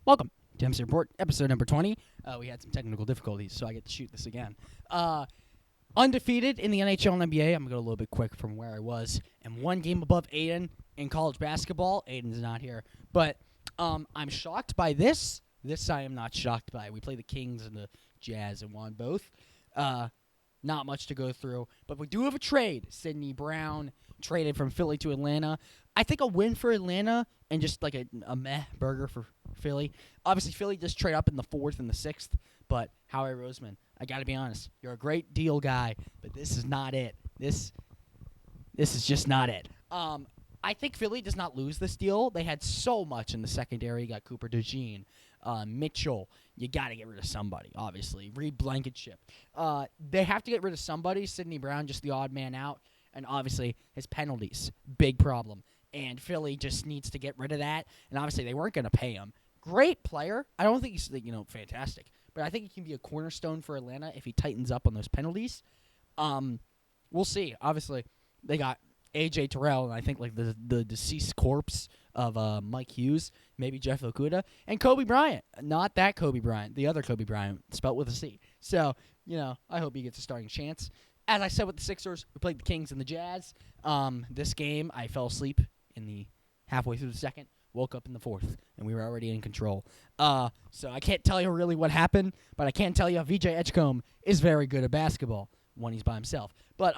Welcome to MC Report, episode number 20. We had some technical difficulties, so I get to shoot this again. Undefeated in the NHL and NBA. I'm going to go a little bit quick from where I was. And one game above Aiden in college basketball. Aiden's not here. But I'm shocked by this. This I am not shocked by. We play the Kings and the Jazz and won both. Not much to go through. But we do have a trade. Sidney Brown traded from Philly to Atlanta. I think a win for Atlanta and just like a meh burger for Philly. Obviously, Philly just trade up in the 4th and the 6th. But Howie Roseman, I got to be honest. You're a great deal guy, but this is not it. This is just not it. I think Philly does not lose this deal. They had so much in the secondary. You got Cooper DeJean, Mitchell. You got to get rid of somebody, obviously. Reed Blankenship. They have to get rid of somebody. Sidney Brown, just the odd man out. And obviously, his penalties, big problem. And Philly just needs to get rid of that. And obviously, they weren't going to pay him. Great player. I don't think he's, fantastic. But I think he can be a cornerstone for Atlanta if he tightens up on those penalties. We'll see. Obviously, they got A.J. Terrell, and I think like the deceased corpse of Mike Hughes, maybe Jeff Okuda, and Kobe Bryant. Not that Kobe Bryant, the other Kobe Bryant, spelled with a C. So, I hope he gets a starting chance. As I said with the Sixers, we played the Kings and the Jazz. This game, I fell asleep in the halfway through the second, woke up in the 4th, and we were already in control. So I can't tell you really what happened, but I can tell you VJ Edgecombe is very good at basketball when he's by himself. But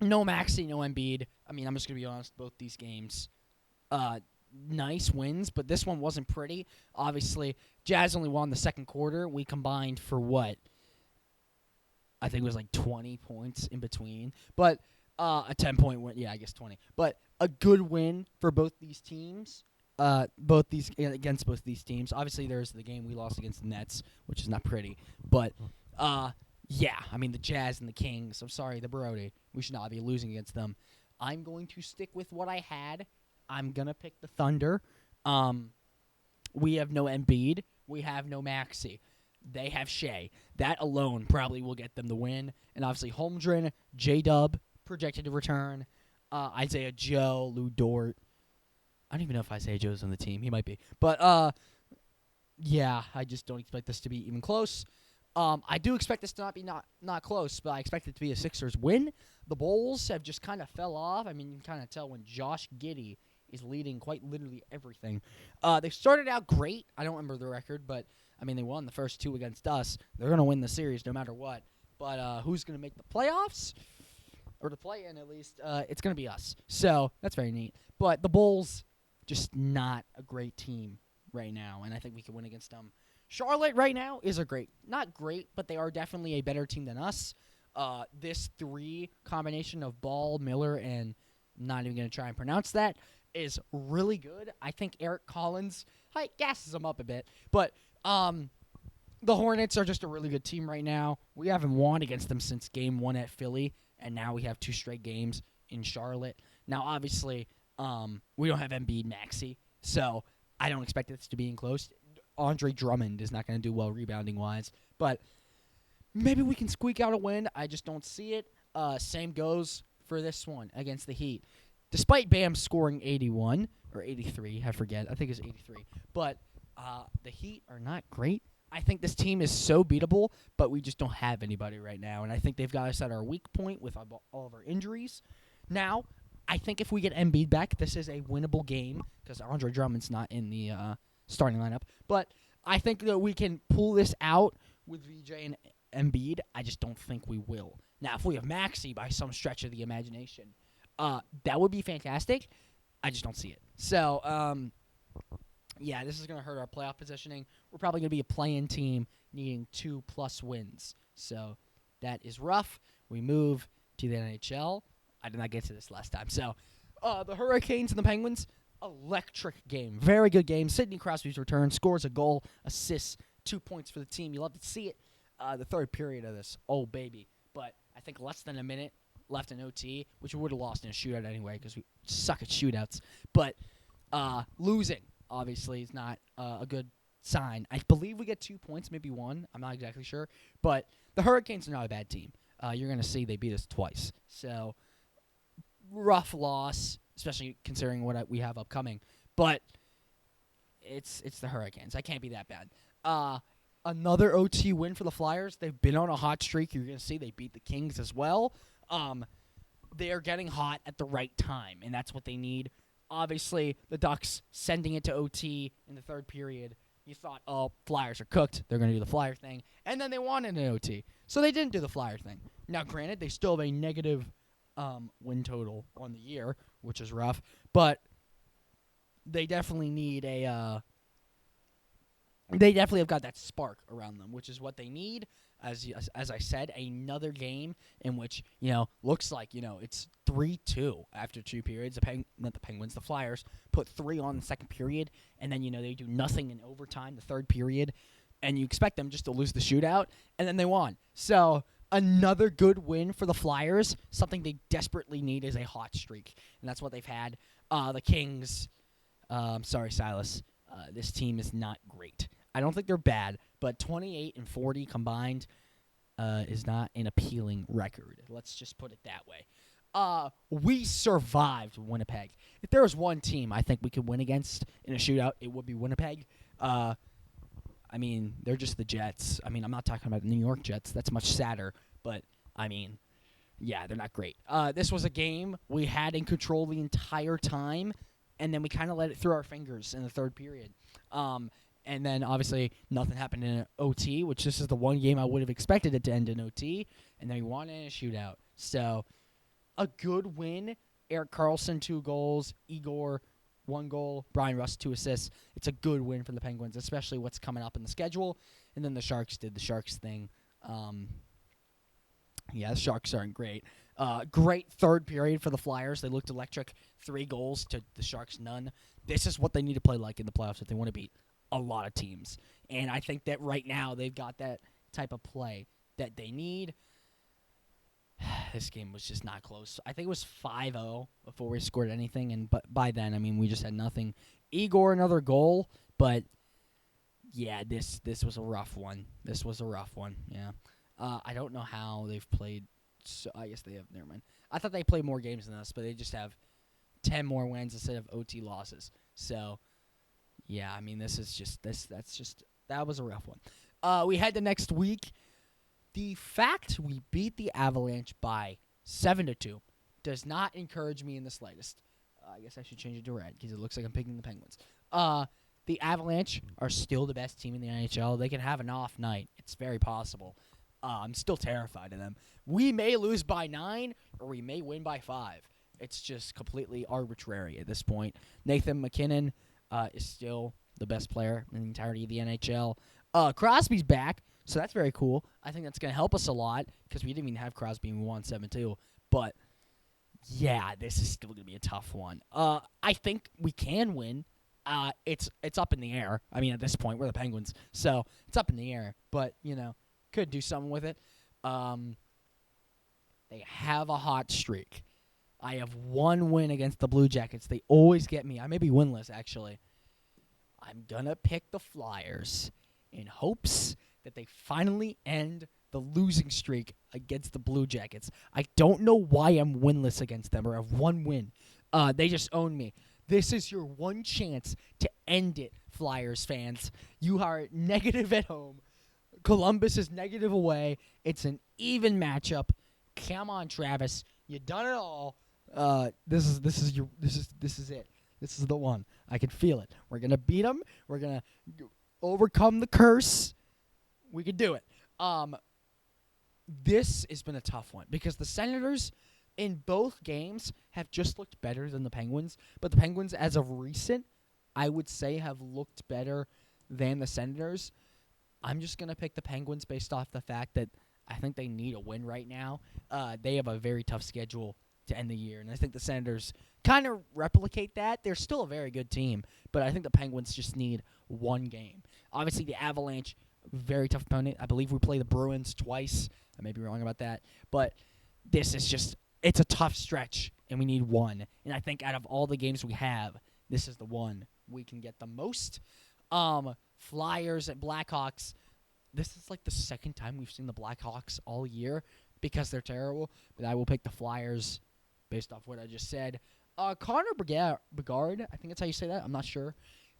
no Maxey, no Embiid. I mean, I'm just going to be honest, both these games, nice wins, but this one wasn't pretty. Obviously, Jazz only won the second quarter. We combined for what? I think it was like 20 points in between. But a 10-point win. Yeah, I guess 20. But a good win for both these teams. Against both these teams. Obviously, there's the game we lost against the Nets, which is not pretty. But, yeah, I mean, the Jazz and the Kings. I'm sorry, the Brody. We should not be losing against them. I'm going to stick with what I had. I'm going to pick the Thunder. We have no Embiid. We have no Maxey. They have Shea. That alone probably will get them the win. And obviously Holmgren, J-Dub, projected to return. Isaiah Joe, Lou Dort. I don't even know if Isaiah Joe's on the team. He might be. But, yeah, I just don't expect this to be even close. I do expect this to not be not close, but I expect it to be a Sixers win. The Bulls have just kind of fell off. I mean, you can kind of tell when Josh Giddey is leading quite literally everything. They started out great. I don't remember the record, but I mean, they won the first 2 against us. They're going to win the series no matter what. But who's going to make the playoffs? Or the play-in, at least. It's going to be us. So, that's very neat. But the Bulls, just not a great team right now. And I think we can win against them. Charlotte right now is not great, but they are definitely a better team than us. This 3 combination of Ball, Miller, and I'm not even going to try and pronounce that, is really good. I think Eric Collins gasses them up a bit. But the Hornets are just a really good team right now. We haven't won against them since game 1 at Philly, and now we have 2 straight games in Charlotte. Now, obviously, we don't have Embiid Maxey, so I don't expect this to be close. Andre Drummond is not going to do well rebounding-wise, but maybe we can squeak out a win. I just don't see it. Same goes for this one against the Heat. Despite Bam scoring 81, or 83, I forget. I think it's 83. But the Heat are not great. I think this team is so beatable, but we just don't have anybody right now. And I think they've got us at our weak point with all of our injuries. Now, I think if we get Embiid back, this is a winnable game because Andre Drummond's not in the starting lineup. But I think that we can pull this out with VJ and Embiid. I just don't think we will. Now, if we have Maxey by some stretch of the imagination, that would be fantastic. I just don't see it. So, yeah, this is going to hurt our playoff positioning. We're probably going to be a play-in team needing 2+ wins. So that is rough. We move to the NHL. I did not get to this last time. So the Hurricanes and the Penguins, electric game. Very good game. Sidney Crosby's return, scores a goal, assists, 2 points for the team. You love to see it. The third period of this, oh, baby. But I think less than a minute left in OT, which we would have lost in a shootout anyway because we suck at shootouts. But losing, obviously, is not a good sign. I believe we get 2 points, maybe 1. I'm not exactly sure. But the Hurricanes are not a bad team. You're going to see they beat us twice. So, rough loss, especially considering what we have upcoming. But it's the Hurricanes. I can't be that bad. Another OT win for the Flyers. They've been on a hot streak. You're going to see they beat the Kings as well. They are getting hot at the right time, and that's what they need. Obviously, the Ducks sending it to OT in the third period. You thought, oh, Flyers are cooked. They're going to do the Flyer thing. And then they wanted an OT. So they didn't do the Flyer thing. Now, granted, they still have a negative win total on the year, which is rough. But they definitely need they definitely have got that spark around them, which is what they need. As I said, another game in which, looks like, it's 3-2 after 2 periods. Not the Penguins, the Flyers put 3 on the second period, and then, they do nothing in overtime the third period, and you expect them just to lose the shootout, and then they won. So another good win for the Flyers. Something they desperately need is a hot streak, and that's what they've had. The Kings, sorry, Silas, this team is not great. I don't think they're bad, but 28-40 combined is not an appealing record. Let's just put it that way. We survived Winnipeg. If there was one team I think we could win against in a shootout, it would be Winnipeg. They're just the Jets. I'm not talking about the New York Jets. That's much sadder. But, yeah, they're not great. This was a game we had in control the entire time, and then we kind of let it through our fingers in the third period. And then, obviously, nothing happened in an OT, which this is the one game I would have expected it to end in OT, and then we won in a shootout. So, a good win. Erik Karlsson, 2 goals. Igor, 1 goal. Brian Rust, 2 assists. It's a good win for the Penguins, especially what's coming up in the schedule. And then the Sharks did the Sharks thing. The Sharks aren't great. Great third period for the Flyers. They looked electric. 3 goals to the Sharks, none. This is what they need to play like in the playoffs if they want to beat a lot of teams. And I think that right now they've got that type of play that they need. This game was just not close. I think it was 5-0 before we scored anything, but by then, we just had nothing. Igor, another goal, but yeah, this was a rough one. Yeah. I don't know how they've played. So I guess they have. Never mind. I thought they played more games than us, but they just have 10 more wins instead of OT losses. So, yeah, this is just that was a rough one. We head to next week. The fact we beat the Avalanche by 7-2 does not encourage me in the slightest. I guess I should change it to red because it looks like I'm picking the Penguins. The Avalanche are still the best team in the NHL. They can have an off night. It's very possible. I'm still terrified of them. We may lose by 9 or we may win by 5. It's just completely arbitrary at this point. Nathan McKinnon is still the best player in the entirety of the NHL. Crosby's back, so that's very cool. I think that's going to help us a lot because we didn't even have Crosby when we won 7-2. But, yeah, this is still going to be a tough one. I think we can win. It's up in the air. At this point, we're the Penguins, so it's up in the air. But, could do something with it. They have a hot streak. I have 1 win against the Blue Jackets. They always get me. I may be winless, actually. I'm going to pick the Flyers in hopes that they finally end the losing streak against the Blue Jackets. I don't know why I'm winless against them or have 1 win. They just own me. This is your one chance to end it, Flyers fans. You are negative at home. Columbus is negative away. It's an even matchup. Come on, Travis. You done it all. This is it. This is the one. I can feel it. We're gonna beat them. We're gonna overcome the curse. We can do it. This has been a tough one because the Senators in both games have just looked better than the Penguins, but the Penguins, as of recent, I would say have looked better than the Senators. I'm just going to pick the Penguins based off the fact that I think they need a win right now. They have a very tough schedule to end the year, and I think the Senators kind of replicate that. They're still a very good team, but I think the Penguins just need 1 game. Obviously, the Avalanche, very tough opponent. I believe we play the Bruins twice. I may be wrong about that, but this is just it's a tough stretch, and we need 1. And I think out of all the games we have, this is the one we can get the most. Flyers and Blackhawks. This is like the second time we've seen the Blackhawks all year because they're terrible. But I will pick the Flyers based off what I just said. Connor Bedard, I think that's how you say that. I'm not sure.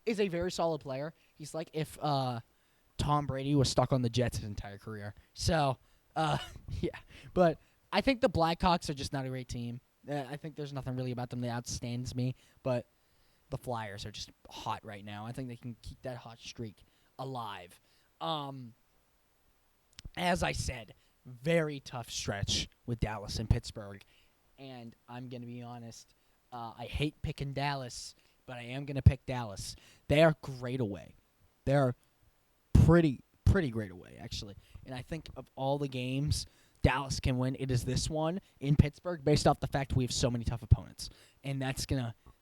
is a very solid player. He's like if Tom Brady was stuck on the Jets his entire career. So, yeah. But I think the Blackhawks are just not a great team. I think there's nothing really about them that outstands me. But the Flyers are just hot right now. I think they can keep that hot streak alive. As I said, very tough stretch with Dallas and Pittsburgh. And I'm going to be honest, I hate picking Dallas, but I am going to pick Dallas. They are great away. They're pretty great away, actually. And I think of all the games Dallas can win, it is this one in Pittsburgh based off the fact we have so many tough opponents. And that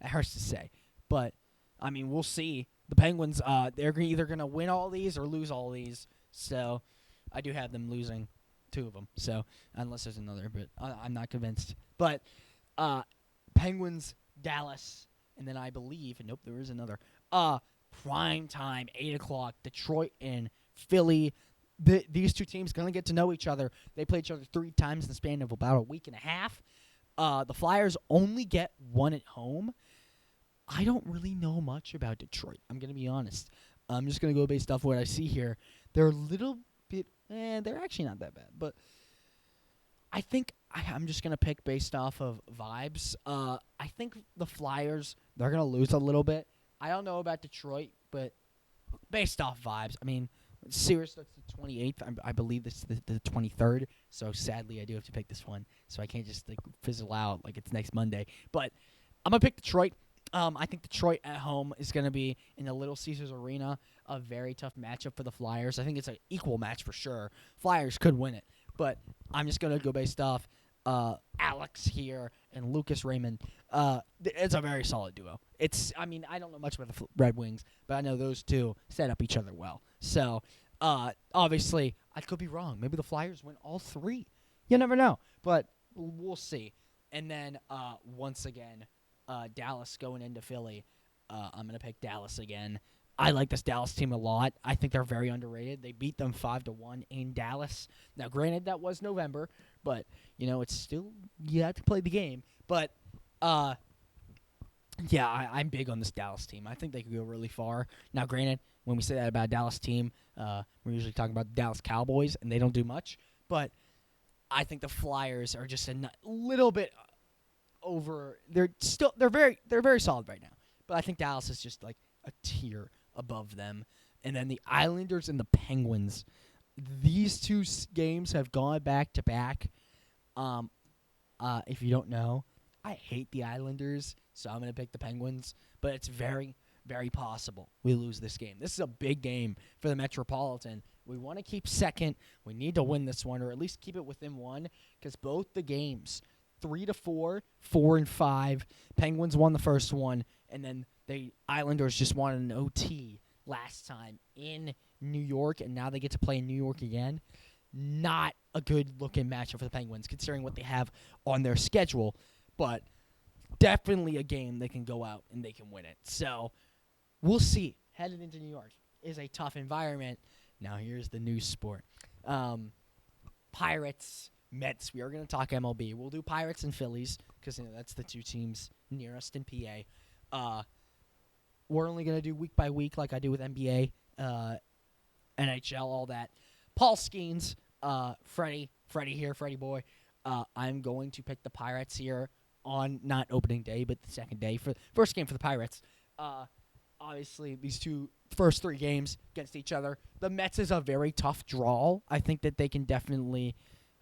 hurts to say. But, I mean, we'll see. The Penguins, they're either going to win all these or lose all these. So I do have them losing 2 of them. So unless there's another, but I'm not convinced. But Penguins, Dallas, and then I believe, nope, there is another. Prime time, 8 o'clock, Detroit and Philly. These 2 teams going to get to know each other. They play each other 3 times in the span of about a week and a half. The Flyers only get 1 at home. I don't really know much about Detroit. I'm going to be honest. I'm just going to go based off what I see here. They're a little bit, they're actually not that bad. But I think I'm just going to pick based off of vibes. I think the Flyers, they're going to lose a little bit. I don't know about Detroit, but based off vibes, I mean, series starts the 28th. I believe this is the 23rd. So sadly, I do have to pick this one. So I can't just fizzle out like it's next Monday. But I'm going to pick Detroit. I think Detroit at home is going to be in the Little Caesars Arena, a very tough matchup for the Flyers. I think it's an equal match for sure. Flyers could win it, but I'm just going to go based off Alex here and Lucas Raymond. It's a very solid duo. I don't know much about the Red Wings, but I know those 2 set up each other well. So, obviously, I could be wrong. Maybe the Flyers win all 3. You never know, but we'll see. And then, once again, Dallas going into Philly. I'm going to pick Dallas again. I like this Dallas team a lot. I think they're very underrated. They beat them 5-1 in Dallas. Now, granted, that was November, but, it's still, you have to play the game. But, yeah, I'm big on this Dallas team. I think they could go really far. Now, granted, when we say that about a Dallas team, we're usually talking about the Dallas Cowboys, and they don't do much. But I think the Flyers are just a little bit over. They're very solid right now. But I think Dallas is just like a tier above them. And then the Islanders and the Penguins. These 2 games have gone back to back. If you don't know, I hate the Islanders, so I'm going to pick the Penguins. But it's very, very possible we lose this game. This is a big game for the Metropolitan. We want to keep second. We need to win this one, or at least keep it within 1, because both the games, 3-4, 4-5. Penguins won the first one, and then the Islanders just won an OT last time in New York, and now they get to play in New York again. Not a good-looking matchup for the Penguins, considering what they have on their schedule, but definitely a game they can go out and they can win it. So we'll see. Headed into New York is a tough environment. Now here's the new sport. Pirates, Mets. We are going to talk MLB. We'll do Pirates and Phillies because that's the 2 teams nearest in PA. We're only going to do week by week like I do with NBA, NHL, all that. Paul Skeens, Freddie here, Freddie boy. I'm going to pick the Pirates here on not opening day, but the second day for first game for the Pirates. Obviously, these first 3 games against each other. The Mets is a very tough draw. I think that they can definitely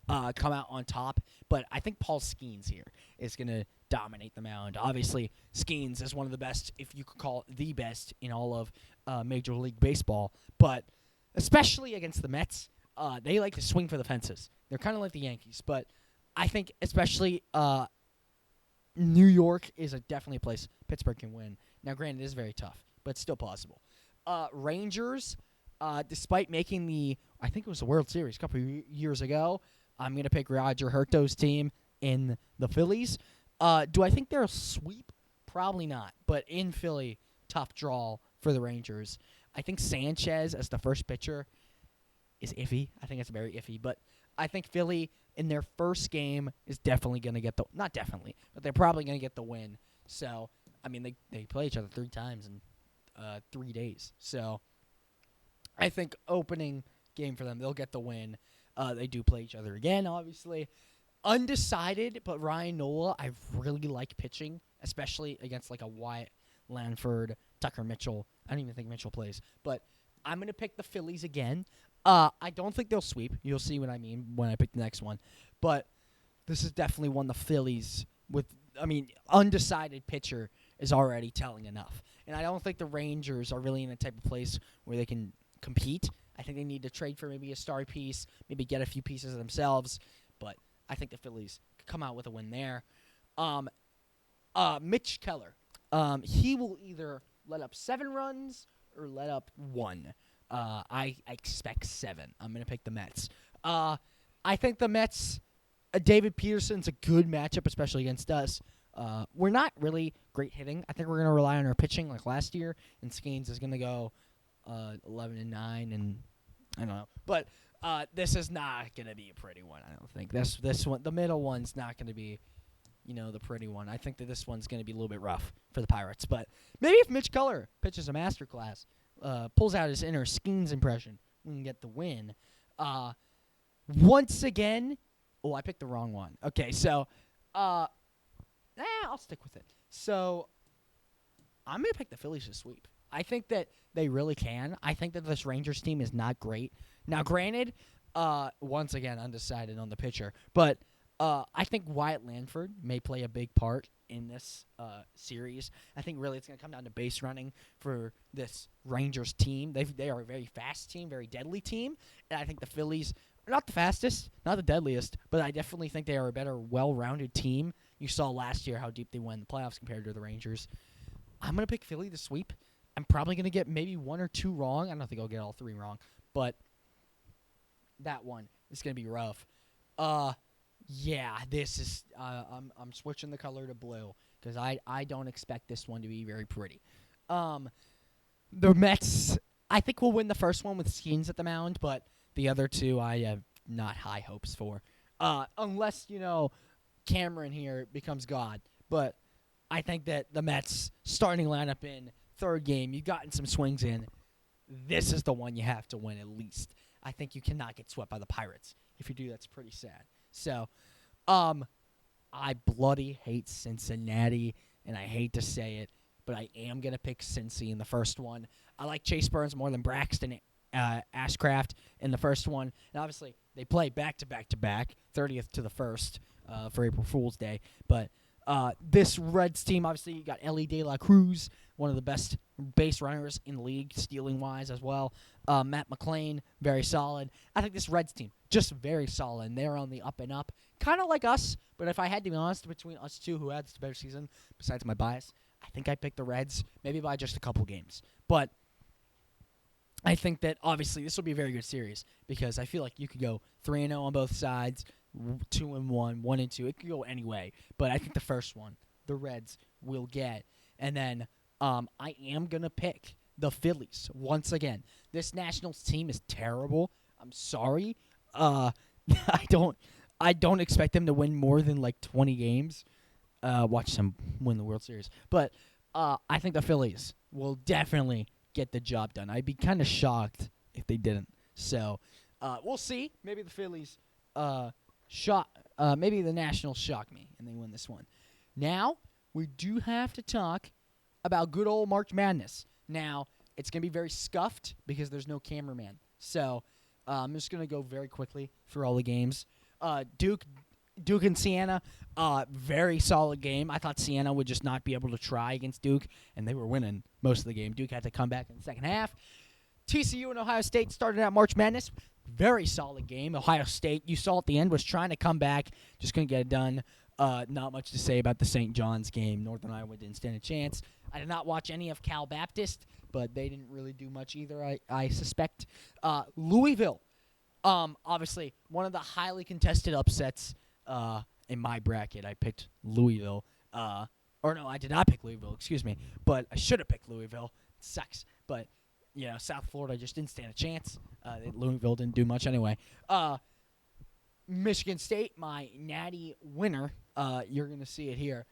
come out on top, but I think Paul Skeens here is going to dominate the mound. Obviously, Skeens is one of the best, if you could call it the best, in all of Major League Baseball, but especially against the Mets, they like to swing for the fences. They're kind of like the Yankees, but I think especially New York is definitely a place Pittsburgh can win. Now, granted, it is very tough, but it's still possible. Rangers, despite making I think it was the World Series a couple of years ago, I'm going to pick Roger Herto's team in the Phillies. Do I think they're a sweep? Probably not. But in Philly, tough draw for the Rangers. I think Sanchez as the first pitcher is iffy. I think it's very iffy. But I think Philly in their first game is definitely going to get not definitely, but they're probably going to get the win. So, I mean, they play each other 3 times in 3 days. So I think opening game for them, they'll get the win. They do play each other again, obviously. Undecided, but Ryan Nola, I really like pitching, especially against like a Wyatt Lanford, Tucker Mitchell. I don't even think Mitchell plays, but I'm going to pick the Phillies again. I don't think they'll sweep. You'll see what I mean when I pick the next one. But this is definitely one the Phillies undecided pitcher is already telling enough. And I don't think the Rangers are really in a type of place where they can compete. I think they need to trade for maybe a star piece, maybe get a few pieces themselves. But I think the Phillies could come out with a win there. Mitch Keller. He will either let up 7 runs or let up 1. I expect 7. I'm going to pick the Mets. I think the Mets, David Peterson's a good matchup, especially against us. We're not really great hitting. I think we're going to rely on our pitching like last year, and Skeens is going to go 11-9, and I don't know. But this is not going to be a pretty one, I don't think. This one, the middle one's not going to be, the pretty one. I think that this one's going to be a little bit rough for the Pirates. But maybe if Mitch Keller pitches a masterclass, pulls out his inner Skeens impression, we can get the win. Once again, I picked the wrong one. Okay, so I'll stick with it. So I'm going to pick the Phillies to sweep. I think that they really can. I think that this Rangers team is not great. Now, granted, once again, undecided on the pitcher, but I think Wyatt Lanford may play a big part in this series. I think really it's going to come down to base running for this Rangers team. They are a very fast team, very deadly team, and I think the Phillies are not the fastest, not the deadliest, but I definitely think they are a better, well-rounded team. You saw last year how deep they went in the playoffs compared to the Rangers. I'm going to pick Philly to sweep. I'm probably going to get maybe 1 or 2 wrong. I don't think I'll get all 3 wrong, but that one is going to be rough. Yeah, this is I'm switching the color to blue because I don't expect this one to be very pretty. The Mets, I think we'll win the first one with Skeens at the mound, but the other 2 I have not high hopes for. Unless, Cameron here becomes God. But I think that the Mets starting lineup in third game, you've gotten some swings in. This is the one you have to win at least. I think you cannot get swept by the Pirates. If you do, that's pretty sad. So, I bloody hate Cincinnati, and I hate to say it, but I am going to pick Cincy in the first one. I like Chase Burns more than Braxton Ashcraft in the first one. And obviously, they play back-to-back-to-back, 30th to the 1st for April Fool's Day. But this Reds team, obviously, you got Ellie De La Cruz, one of the best base runners in the league, stealing-wise as well. Matt McClain, very solid. I think this Reds team, just very solid. And they're on the up and up, kind of like us. But if I had to be honest, between us two, who had the better season, besides my bias, I think I picked the Reds, maybe by just a couple games. But I think that, obviously, this will be a very good series because I feel like you could go 3-0 on both sides, 2-1, 1-2. It could go any way. But I think the first one, the Reds, will get. And then I am going to pick the Phillies once again. This Nationals team is terrible. I'm sorry. I don't expect them to win more than like 20 games. Watch them win the World Series. But I think the Phillies will definitely get the job done. I'd be kind of shocked if they didn't. So we'll see. Maybe the Phillies maybe the Nationals shock me and they win this one. Now we do have to talk about good old March Madness. Now it's gonna be very scuffed because there's no cameraman. So I'm just gonna go very quickly through all the games. Duke and Siena, very solid game. I thought Siena would just not be able to try against Duke, and they were winning most of the game. Duke had to come back in the second half. TCU and Ohio State started out March Madness. Very solid game. Ohio State, you saw at the end, was trying to come back, just couldn't get it done. Not much to say about the St. John's game. Northern Iowa didn't stand a chance. I did not watch any of Cal Baptist, but they didn't really do much either, I suspect. Louisville, obviously, one of the highly contested upsets in my bracket. I picked Louisville. Or no, I did not pick Louisville, excuse me. But I should have picked Louisville. It sucks. But, South Florida just didn't stand a chance. Louisville didn't do much anyway. Michigan State, my natty winner, you're going to see it here,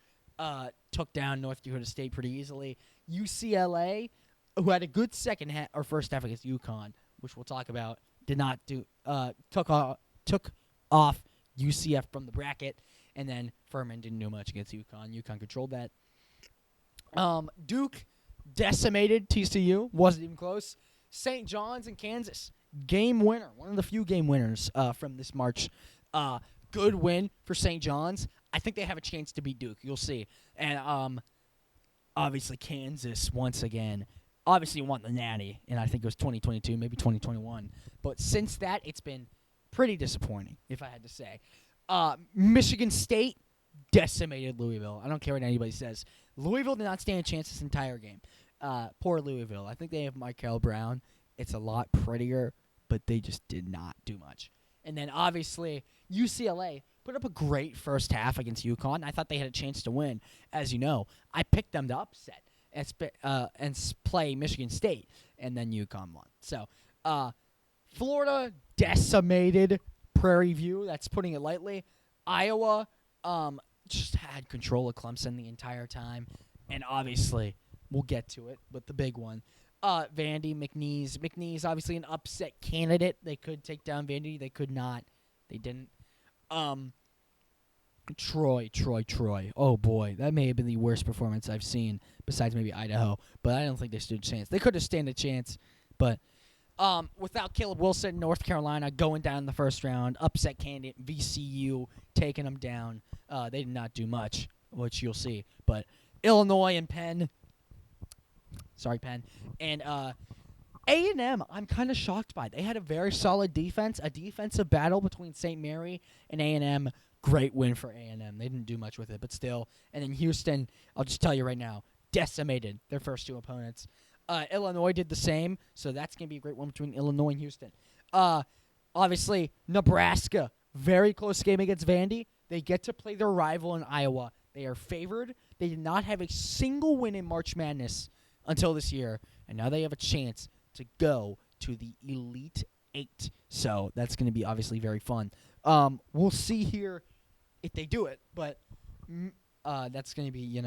took down North Dakota State pretty easily. UCLA, who had a good second half or first half against UConn, which we'll talk about, did not do took off UCF from the bracket, and then Furman didn't do much against UConn. UConn controlled that. Duke decimated TCU, wasn't even close. St. John's and Kansas, game winner, one of the few game winners from this March. Good win for St. John's. I think they have a chance to beat Duke. You'll see. And obviously Kansas once again. Obviously won the Natty, and I think it was 2022, maybe 2021. But since that, it's been pretty disappointing, if I had to say. Michigan State decimated Louisville. I don't care what anybody says. Louisville did not stand a chance this entire game. Poor Louisville. I think they have Michael Brown. It's a lot prettier, but they just did not do much. And then, obviously, UCLA put up a great first half against UConn. I thought they had a chance to win. As you know, I picked them to upset and play Michigan State, and then UConn won. So, Florida decimated Prairie View. That's putting it lightly. Iowa just had control of Clemson the entire time, and obviously, we'll get to it, but the big one. Vandy, McNeese. McNeese, obviously an upset candidate. They could take down Vandy. They could not. They didn't. Troy. Oh, boy. That may have been the worst performance I've seen, besides maybe Idaho. But I don't think they stood a chance. They could have stood a chance, but without Caleb Wilson, North Carolina going down in the first round, upset candidate, VCU taking them down. They did not do much, which you'll see. But Illinois and Penn. Sorry, Penn. And A&M, I'm kind of shocked by. They had a very solid defense, a defensive battle between St. Mary and A&M. Great win for A&M. They didn't do much with it, but still. And then Houston, I'll just tell you right now, decimated their first two opponents. Illinois did the same, so that's going to be a great one between Illinois and Houston. Obviously, Nebraska, very close game against Vandy. They get to play their rival in Iowa. They are favored. They did not have a single win in March Madness until this year, and now they have a chance to go to the Elite Eight. So that's going to be obviously very fun. We'll see here if they do it, but that's going to be,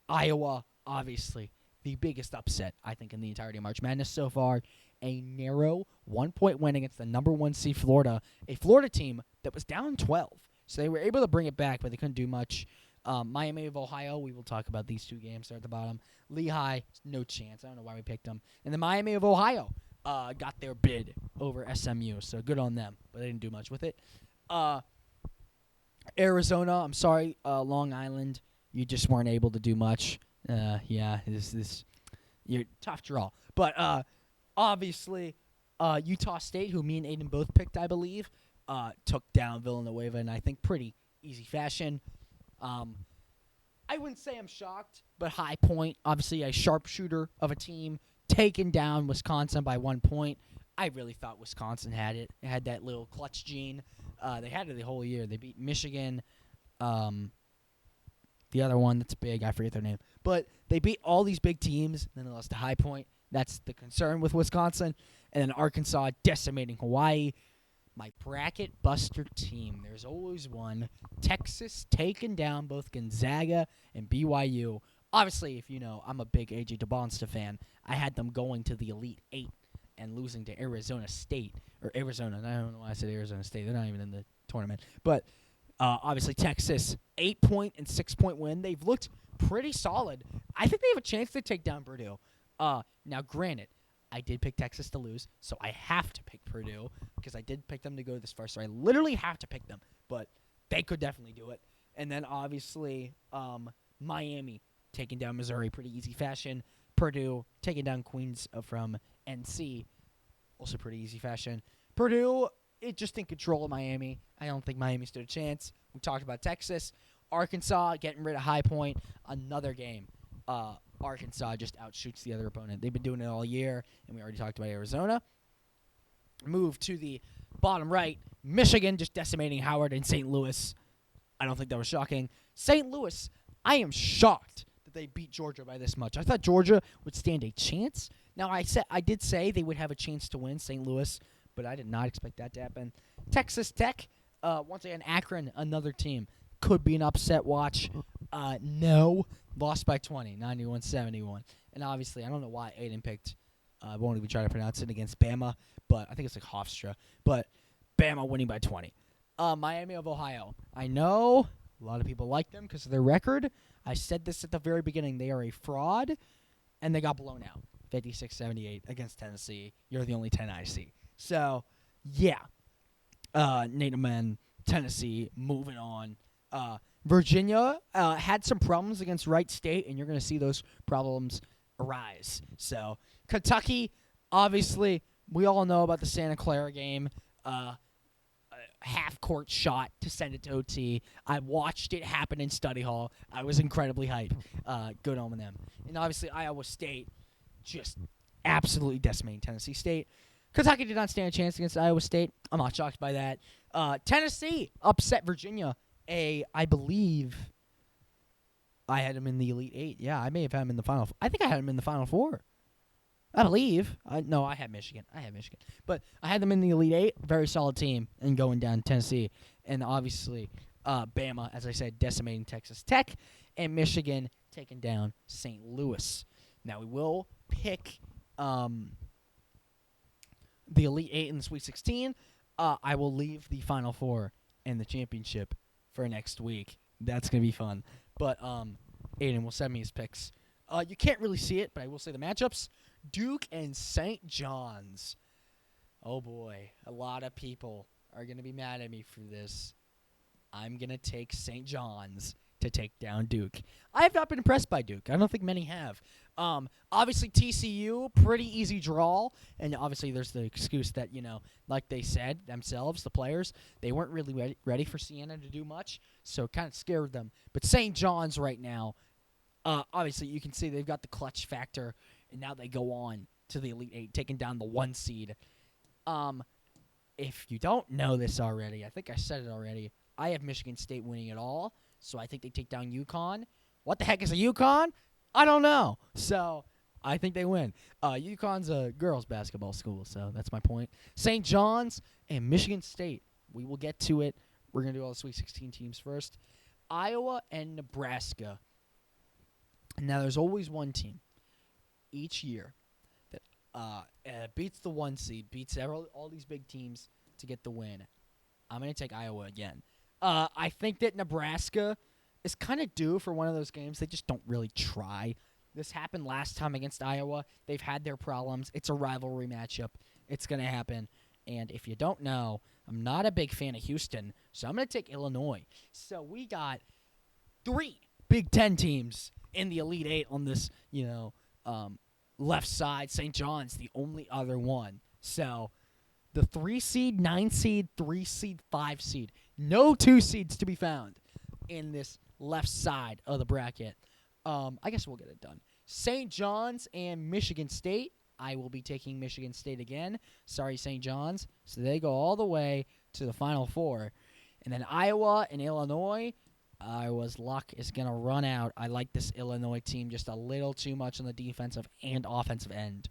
Iowa, obviously, the biggest upset, I think, in the entirety of March Madness so far. A narrow 1-point win against the number 1 seed Florida, a Florida team that was down 12. So they were able to bring it back, but they couldn't do much. Miami of Ohio, we will talk about these two games there at the bottom. Lehigh, no chance. I don't know why we picked them. And the Miami of Ohio got their bid over SMU, so good on them, but they didn't do much with it. Arizona, I'm sorry, Long Island, you just weren't able to do much. You're tough draw. But obviously, Utah State, who me and Aiden both picked, I believe, took down Villanova in, I think, pretty easy fashion. I wouldn't say I'm shocked, but High Point, obviously a sharpshooter of a team, taking down Wisconsin by 1 point. I really thought Wisconsin had it. It had that little clutch gene. They had it the whole year. They beat Michigan. The other one that's big, I forget their name. But they beat all these big teams, then they lost to High Point. That's the concern with Wisconsin. And then Arkansas decimating Hawaii. My bracket buster team. There's always one. Texas taking down both Gonzaga and BYU. Obviously, if you know, I'm a big AJ DeBonsta fan. I had them going to the Elite Eight and losing to Arizona State. Or Arizona. I don't know why I said Arizona State. They're not even in the tournament. But obviously Texas, 8-point and 6-point win. They've looked pretty solid. I think they have a chance to take down Purdue. Now, granted, I did pick Texas to lose, so I have to pick Purdue because I did pick them to go this far. So I literally have to pick them, but they could definitely do it. And then, obviously, Miami taking down Missouri pretty easy fashion. Purdue taking down Queens from NC, also pretty easy fashion. Purdue, it just in control of Miami. I don't think Miami stood a chance. We talked about Texas. Arkansas getting rid of High Point. Another game. Arkansas just outshoots the other opponent. They've been doing it all year, and we already talked about Arizona. Move to the bottom right. Michigan just decimating Howard and St. Louis. I don't think that was shocking. St. Louis, I am shocked that they beat Georgia by this much. I thought Georgia would stand a chance. Now, I did say they would have a chance to win St. Louis, but I did not expect that to happen. Texas Tech, once again, Akron, another team. Could be an upset watch. No. Lost by 20, 91-71. And obviously, I don't know why Aiden picked, I won't even try to pronounce it, against Bama, but I think it's like Hofstra. But Bama winning by 20. Miami of Ohio. I know a lot of people like them because of their record. I said this at the very beginning. They are a fraud, and they got blown out 56-78 against Tennessee. You're the only 10 I see. So, yeah. Native Men, Tennessee, moving on. Virginia had some problems against Wright State, and you're going to see those problems arise. So, Kentucky, obviously, we all know about the Santa Clara game. Half-court shot to send it to OT. I watched it happen in study hall. I was incredibly hyped. Good on them. And obviously, Iowa State just absolutely decimating Tennessee State. Kentucky did not stand a chance against Iowa State. I'm not shocked by that. Tennessee upset Virginia. I believe I had him in the Elite Eight. Yeah, I may have had him in the Final. I think I had him in the Final Four. I believe. No, I had Michigan. But I had them in the Elite Eight. Very solid team. And going down Tennessee. And obviously, Bama, as I said, decimating Texas Tech. And Michigan taking down St. Louis. Now, we will pick the Elite Eight in the Sweet 16. I will leave the Final Four and the championship for next week. That's going to be fun. But Aiden will send me his picks. You can't really see it, but I will say the matchups. Duke and St. John's. Oh, boy. A lot of people are going to be mad at me for this. I'm going to take St. John's to take down Duke. I have not been impressed by Duke. I don't think many have. Obviously, TCU, pretty easy draw. And obviously, there's the excuse that, like they said themselves, the players, they weren't really ready for Siena to do much. So it kind of scared them. But St. John's right now, obviously, you can see they've got the clutch factor. And now they go on to the Elite Eight, taking down the 1 seed. If you don't know this already, I think I said it already, I have Michigan State winning it all. So I think they take down UConn. What the heck is a UConn? I don't know. So I think they win. UConn's a girls' basketball school, so that's my point. St. John's and Michigan State. We will get to it. We're going to do all the Sweet 16 teams first. Iowa and Nebraska. Now, there's always one team each year that beats the 1 seed, beats all these big teams to get the win. I'm going to take Iowa again. I think that Nebraska is kind of due for one of those games. They just don't really try. This happened last time against Iowa. They've had their problems. It's a rivalry matchup. It's going to happen. And if you don't know, I'm not a big fan of Houston, so I'm going to take Illinois. So we got 3 Big Ten teams in the Elite Eight on this, left side. St. John's, the only other one. So the 3 seed, 9 seed, 3 seed, 5 seed. No 2 seeds to be found in this left side of the bracket. I guess we'll get it done. St. John's and Michigan State. I will be taking Michigan State again. Sorry, St. John's. So they go all the way to the Final Four. And then Iowa and Illinois. Iowa's luck is going to run out. I like this Illinois team just a little too much on the defensive and offensive end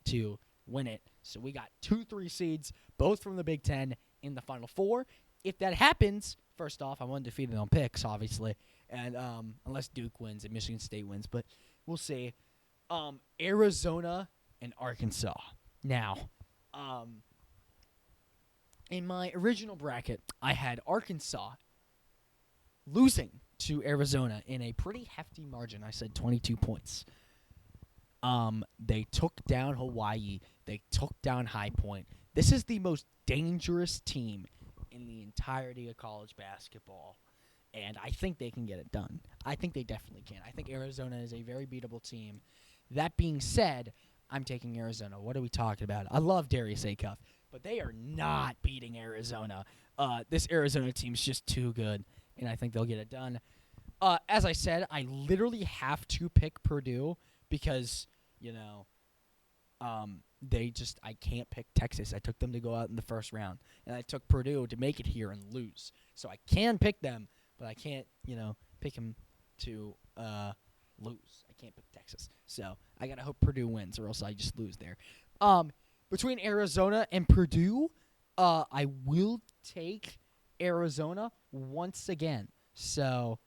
to win it. So we got 2 3 seeds, both from the Big Ten, in the Final Four. If that happens, first off, I'm undefeated on picks, obviously, and unless Duke wins and Michigan State wins, but we'll see. Arizona and Arkansas. Now, in my original bracket, I had Arkansas losing to Arizona in a pretty hefty margin. I said 22 points. They took down Hawaii. They took down High Point. This is the most dangerous team in the entirety of college basketball, and I think they can get it done. I think they definitely can. I think Arizona is a very beatable team. That being said, I'm taking Arizona. What are we talking about? I love Darius Acuff, but they are not beating Arizona. This Arizona team is just too good, and I think they'll get it done. As I said, I literally have to pick Purdue because, I can't pick Texas. I took them to go out in the first round, and I took Purdue to make it here and lose. So I can pick them, but I can't, pick them to lose. I can't pick Texas. So I got to hope Purdue wins, or else I just lose there. Between Arizona and Purdue, I will take Arizona once again. So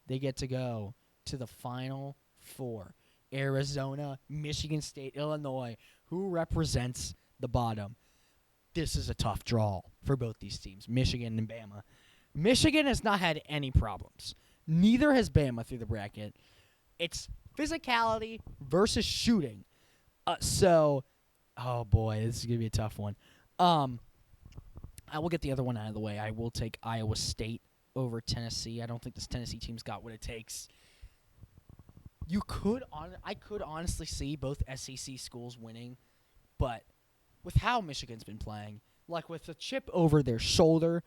they get to go to the Final Four. Arizona, Michigan State, Illinois. Who represents the bottom? This is a tough draw for both these teams, Michigan and Bama. Michigan has not had any problems. Neither has Bama through the bracket. It's physicality versus shooting. Oh boy, this is going to be a tough one. I will get the other one out of the way. I will take Iowa State over Tennessee. I don't think this Tennessee team's got what it takes. I could honestly see both SEC schools winning, but with how Michigan's been playing, like with the chip over their shoulder,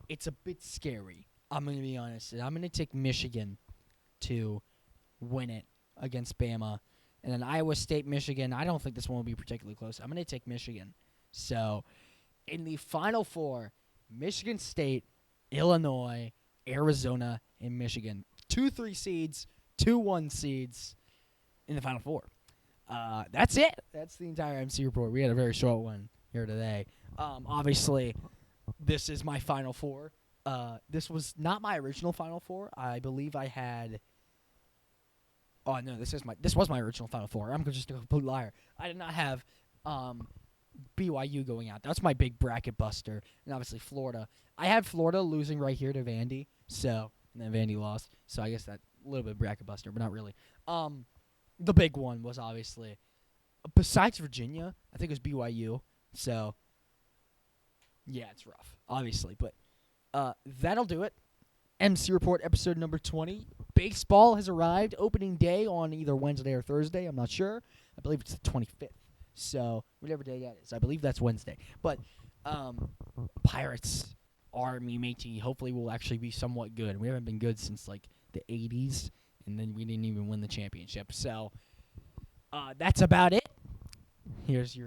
it's a bit scary. I'm going to be honest. I'm going to take Michigan to win it against Bama. And then Iowa State, Michigan, I don't think this one will be particularly close. I'm going to take Michigan. So, in the Final Four, Michigan State, Illinois, Arizona, and Michigan. 2-3 seeds, 2-1 seeds in the Final Four. That's it. That's the entire MC report. We had a very short one here today. Obviously, this is my Final Four. This was not my original Final Four. I believe I had... Oh, no, this was my original Final Four. I'm just a complete liar. I did not have BYU going out. That's my big bracket buster. And obviously Florida. I had Florida losing right here to Vandy. And then Vandy lost. So I guess that a little bit bracket buster, but not really. The big one was obviously, besides Virginia, I think it was BYU. So, yeah, it's rough, obviously. But that'll do it. MC Report episode number 20. Baseball has arrived. Opening day on either Wednesday or Thursday. I'm not sure. I believe it's the 25th. So, whatever day that is. I believe that's Wednesday. But Pirates, Army, Métis, hopefully will actually be somewhat good. We haven't been good since, like, the 80s, and then we didn't even win the championship. So, that's about it. Here's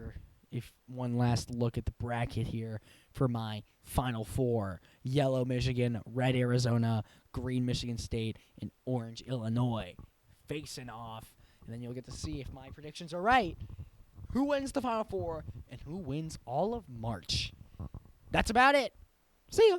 one last look at the bracket here for my Final Four. Yellow Michigan, red Arizona, green Michigan State, and orange Illinois facing off. And then you'll get to see if my predictions are right. Who wins the Final Four and who wins all of March. That's about it. See ya.